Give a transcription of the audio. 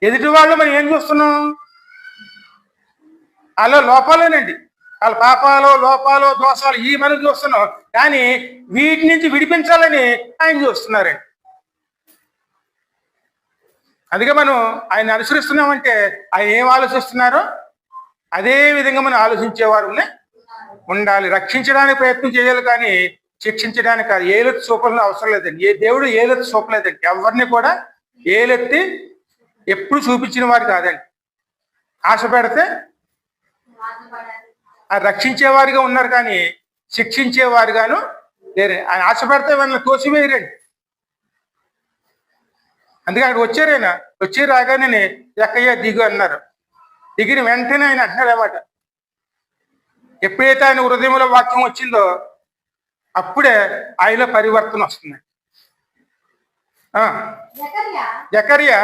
ఎదుటి వాళ్ళు మనం ఏం చూస్తున్నాం? వాళ్ళ లోపాలేనండి, వాళ్ళ పాపాలు, లోపాలు, దోషాలు ఈ మనం చూస్తున్నాం. కానీ వీటి నుంచి విడిపించాలని ఆయన చూస్తున్నారండి. అందుకే మనం ఆయన అనుసరిస్తున్నామంటే ఆయన ఏం ఆలోచిస్తున్నారో అదే విధంగా మనం ఆలోచించేవారు ఉండాలి. రక్షించడానికి ప్రయత్నం చేయాలి కానీ శిక్షించడానికి కాదు. ఏలెత్తి చూపాలని అవసరం లేదండి. ఏ దేవుడు ఏలెత్తి చూపలేదండి. ఎవరిని కూడా ఏలెత్తి ఎప్పుడు చూపించిన వారు కాదండి. ఆశ పెడితే రక్షించేవారిగా ఉన్నారు కానీ శిక్షించేవారుగాను లేరు. ఆయన ఆశ పెడితే వాళ్ళని తోసివేయరండి. అందుకే అక్కడ వచ్చారైనా వచ్చి రాగానే ఎక్కయ్యా దిగు అన్నారు. దిగిన వెంటనే ఆయన అంటున్నాడు అన్నమాట. ఎప్పుడైతే ఆయన హృదయంలో వాక్యం వచ్చిందో అప్పుడే ఆయనలో పరివర్తన వస్తుంది. జకర్యా